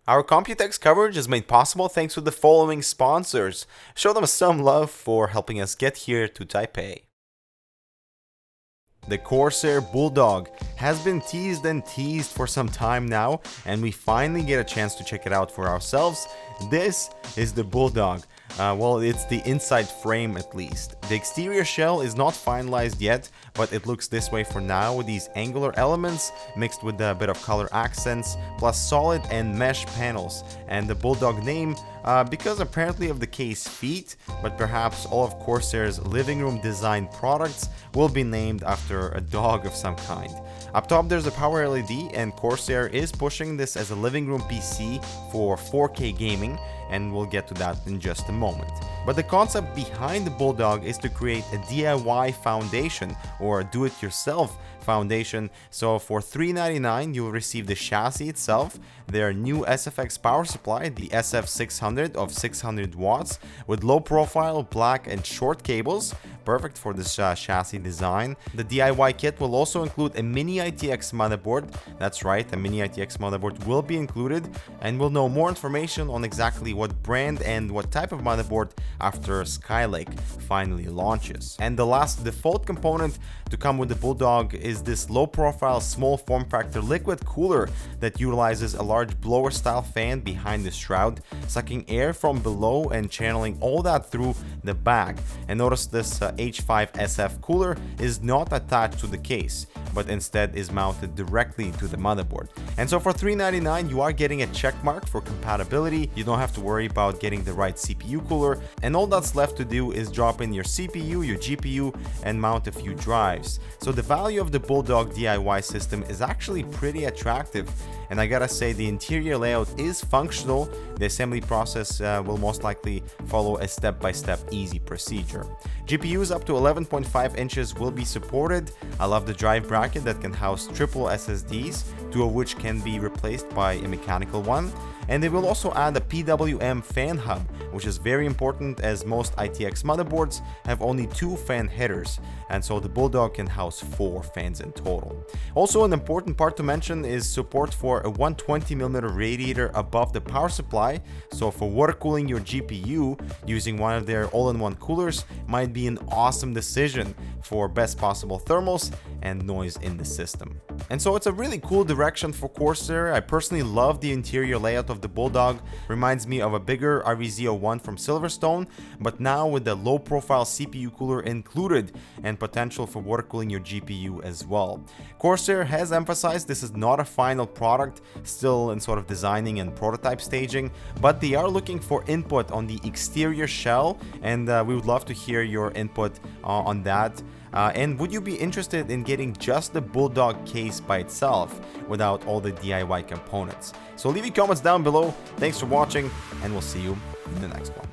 Our Computex coverage is made possible thanks to the following sponsors. Show them some love for helping us get here to Taipei. The Corsair Bulldog has been teased and teased for some time now, and we finally get a chance to check it out for ourselves. This is the Bulldog. Well, it's the inside frame at least. The exterior shell is not finalized yet, but it looks this way for now with these angular elements mixed with a bit of color accents, plus solid and mesh panels. And the Bulldog name, because apparently of the case feet, but perhaps all of Corsair's living room design products will be named after a dog of some kind. Up top there's a power LED, and Corsair is pushing this as a living room PC for 4K gaming, and we'll get to that in just a moment. But the concept behind the Bulldog is to create a DIY foundation or a do-it-yourself foundation. So for $399 you'll receive the chassis itself, their new SFX power supply, the SF600 of 600 watts with low profile, black and short cables, perfect for this chassis design. The DIY kit will also include a mini ITX motherboard. That's right, a mini ITX motherboard will be included, and we'll know more information on exactly what brand and what type of motherboard after Skylake finally launches. And the last default component to come with the Bulldog is this low profile small form factor liquid cooler that utilizes a large blower style fan behind the shroud, sucking air from below and channeling all that through the back. And notice this H5SF cooler is not attached to the case, but instead is mounted directly to the motherboard. And so for $399 you are getting a check mark for compatibility. You don't have to worry about getting the right CPU cooler, and all that's left to do is drop in your CPU, your GPU, and mount a few drives. So the value of the Bulldog DIY system is actually pretty attractive, and I gotta say the interior layout is functional. The assembly process will most likely follow a step-by-step easy procedure. GPUs up to 11.5 inches will be supported. I love the drive bracket that can house triple SSDs, two of which can be replaced by a mechanical one. And they will also add a PWM fan hub, which is very important as most ITX motherboards have only 2 fan headers, and so the Bulldog can house 4 fans in total. Also, an important part to mention is support for a 120mm radiator above the power supply, so for water cooling your GPU, using one of their all-in-one coolers might be an awesome decision for best possible thermals and noise in the system. And so it's a really cool direction for Corsair. I personally love the interior layout of the Bulldog. Reminds me of a bigger RVZ01 from Silverstone, but now with the low profile CPU cooler included and potential for water cooling your GPU as well. Corsair has emphasized this is not a final product, still in sort of designing and prototype staging, but they are looking for input on the exterior shell, and we would love to hear your input on that. And would you be interested in getting just the Bulldog case by itself without all the DIY components? So leave your comments down below. Thanks for watching, and we'll see you in the next one.